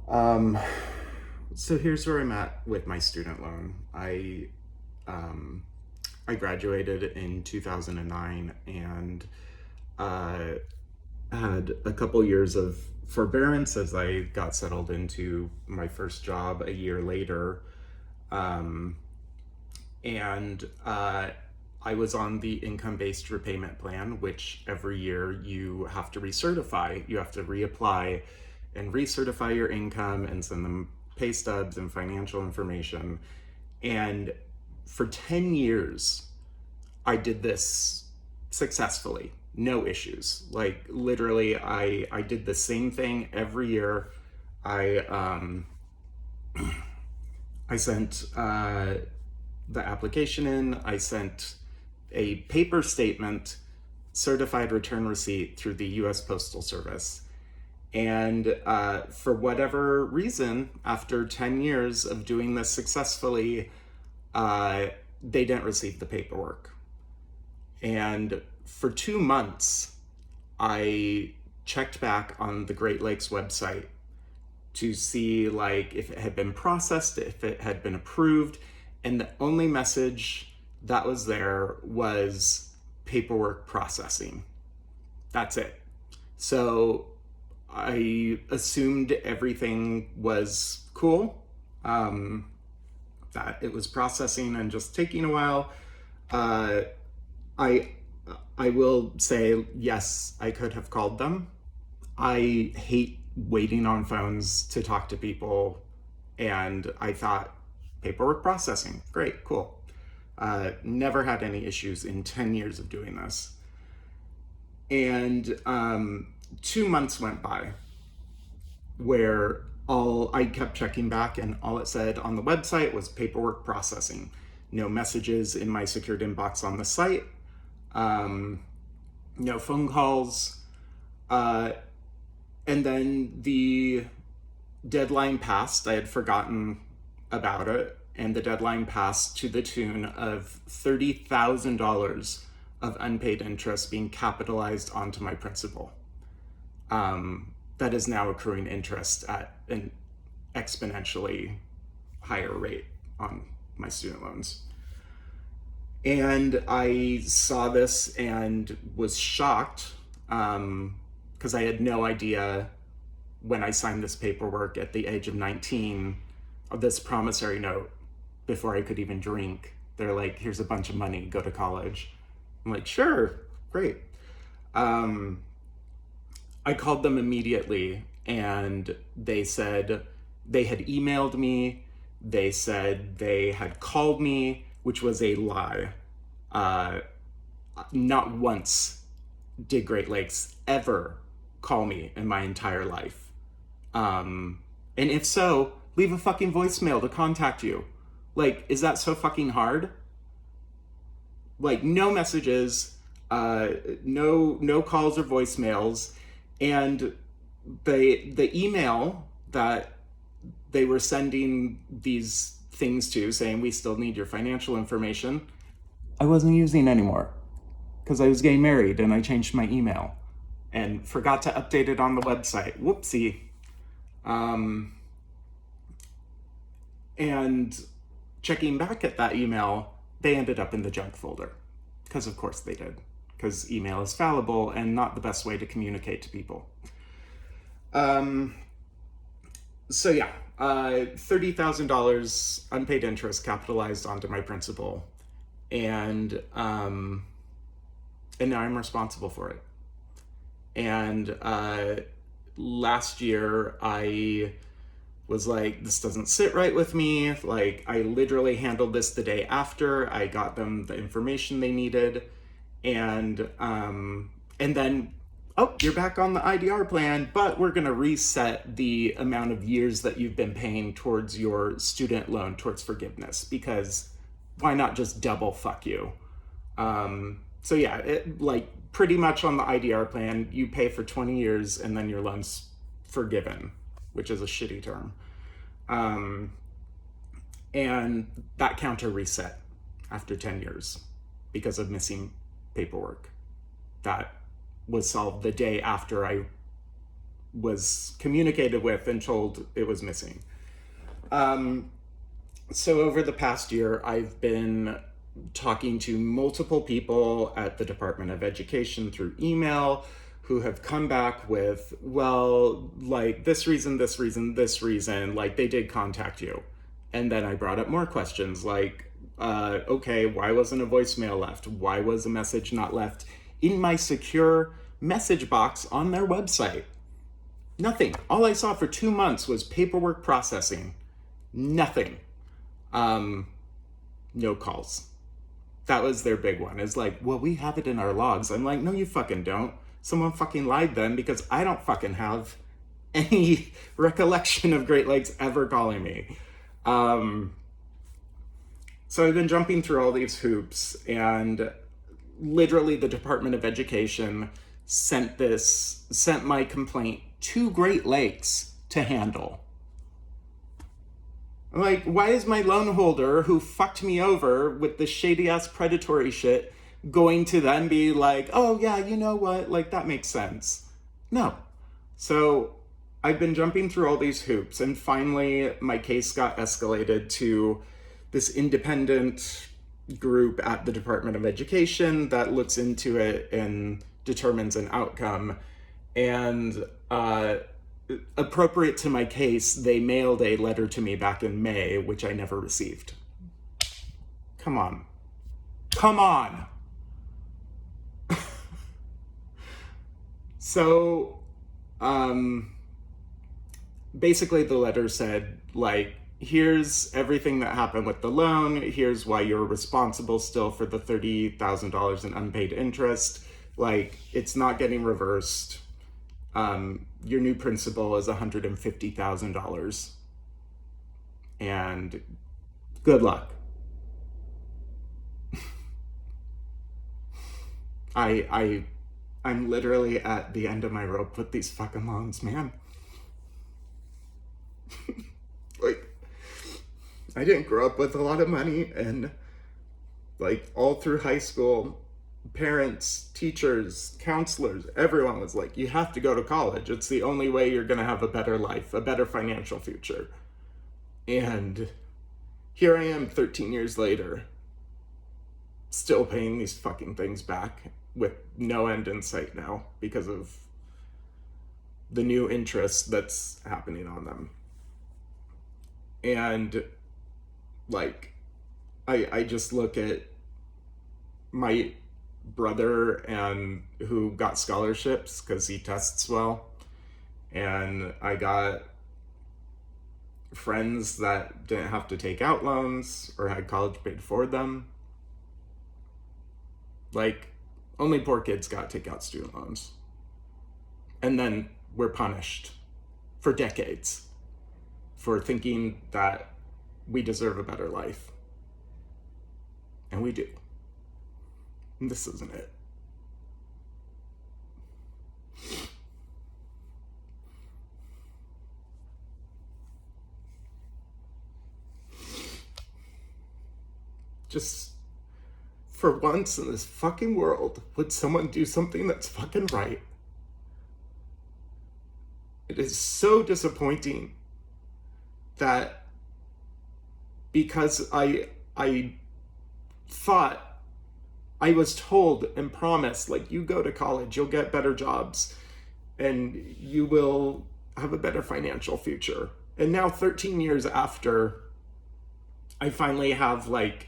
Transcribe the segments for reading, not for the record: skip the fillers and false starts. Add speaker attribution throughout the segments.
Speaker 1: Um, so here's where I'm at with my student loan. Um, I graduated in 2009 and uh, had a couple years of forbearance as I got settled into my first job a year later. Um, and I was on the income-based repayment plan, which every year you have to recertify. You have to reapply and recertify your income and send them pay stubs and financial information. And for 10 years, I did this successfully, no issues. Like literally, I did the same thing every year. I I sent the application in. I sent a paper statement, certified return receipt through the U.S. Postal Service. And for whatever reason, after 10 years of doing this successfully, they didn't receive the paperwork. And for 2 months, I checked back on the Great Lakes website to see like if it had been processed, if it had been approved, and the only message that was there was paperwork processing. That's it. So I assumed everything was cool, that it was processing and just taking a while. Uh, I I will say yes, I could have called them. I hate waiting on phones to talk to people, and I thought paperwork processing, great, cool. Never had any issues in 10 years of doing this. And 2 months went by where all I kept checking back, and all it said on the website was paperwork processing. No messages in my secured inbox on the site, no phone calls. And then the deadline passed. I had forgotten about it, and the deadline passed to the tune of $30,000 of unpaid interest being capitalized onto my principal. That is now accruing interest at an exponentially higher rate on my student loans. And I saw this and was shocked because I had no idea when I signed this paperwork at the age of 19 of this promissory note before I could even drink. They're like, here's a bunch of money, go to college. I'm like, sure, great. I called them immediately and they said they had emailed me. They said they had called me, which was a lie. Not once did Great Lakes ever call me in my entire life. And if so, leave a fucking voicemail to contact you. Like, is that so fucking hard? Like, no messages, no calls or voicemails, and the email that they were sending these things to, saying we still need your financial information, I wasn't using anymore because I was getting married and I changed my email and forgot to update it on the website. Whoopsie. And checking back at that email, they ended up in the junk folder. Because of course they did. Because email is fallible and not the best way to communicate to people. So yeah, $30,000 unpaid interest capitalized onto my principal. And now I'm responsible for it. And last year I was like, this doesn't sit right with me. Like, I literally handled this the day after I got them the information they needed. And then, oh, you're back on the IDR plan, but we're gonna reset the amount of years that you've been paying towards your student loan towards forgiveness, because why not just double fuck you? So yeah, it, like pretty much on the IDR plan, you pay for 20 years and then your loan's forgiven, which is a shitty term. And that counter reset after 10 years because of missing paperwork. That was solved the day after I was communicated with and told it was missing. So over the past year, I've been talking to multiple people at the Department of Education through email who have come back with, well, like this reason, this reason, this reason, like they did contact you. And then I brought up more questions like, okay, why wasn't a voicemail left? Why was a message not left in my secure message box on their website? Nothing. All I saw for 2 months was paperwork processing. Nothing. No calls. That was their big one. It's like, well, we have it in our logs. I'm like, no, you fucking don't. Someone fucking lied then, because I don't fucking have any recollection of Great Lakes ever calling me. So I've been jumping through all these hoops, and literally the Department of Education sent my complaint to Great Lakes to handle. Like, why is my loan holder who fucked me over with this shady ass predatory shit going to then be like, oh yeah, you know what, like that makes sense? No. So I've been jumping through all these hoops, and finally my case got escalated to this independent group at the Department of Education that looks into it and determines an outcome. And appropriate to my case, they mailed a letter to me back in May, which I never received. Come on. So, basically the letter said, like, here's everything that happened with the loan. Here's why you're responsible still for the $30,000 in unpaid interest. Like, it's not getting reversed. Your new principal is $150,000. And good luck. I'm literally at the end of my rope with these fucking loans, man. Like, I didn't grow up with a lot of money, and like all through high school, parents, teachers, counselors, everyone was like, you have to go to college. It's the only way you're going to have a better life, a better financial future. And here I am 13 years later, still paying these fucking things back with no end in sight now because of the new interest that's happening on them. And like, I just look at my brother and who got scholarships because he tests well, and I got friends that didn't have to take out loans or had college paid for them. Like, only poor kids got to take out student loans, and then we're punished for decades for thinking that we deserve a better life, and we do. And this isn't it. Just for once in this fucking world, would someone do something that's fucking right? It is so disappointing that because I thought, I was told and promised, like, you go to college, you'll get better jobs, and you will have a better financial future. And now 13 years after, I finally have like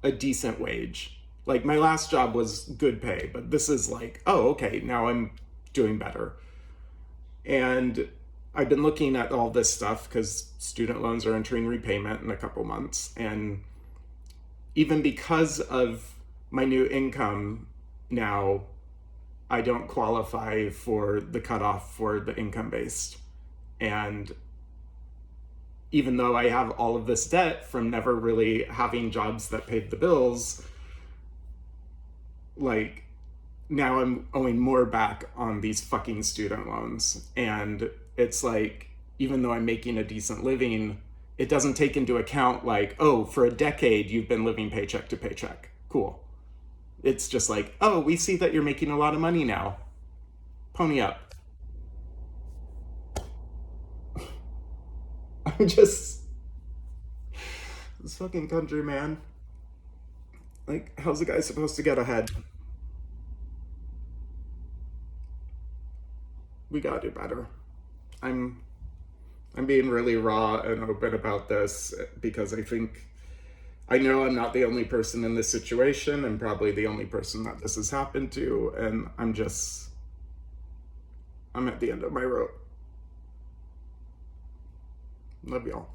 Speaker 1: a decent wage. Like, my last job was good pay, but this is like, oh, okay, now I'm doing better. And I've been looking at all this stuff because student loans are entering repayment in a couple months. And even because of my new income now, I don't qualify for the cutoff for the income-based. And even though I have all of this debt from never really having jobs that paid the bills, like, now I'm owing more back on these fucking student loans. And it's like, even though I'm making a decent living, it doesn't take into account like, oh, for a decade you've been living paycheck to paycheck. Cool. It's just like, oh, we see that you're making a lot of money now. Pony up. Just this fucking country, man. Like, how's a guy supposed to get ahead? We gotta do better. I'm I'm being really raw and open about this because I know I'm not the only person in this situation and probably the only person that this has happened to, and I'm at the end of my rope. Love y'all.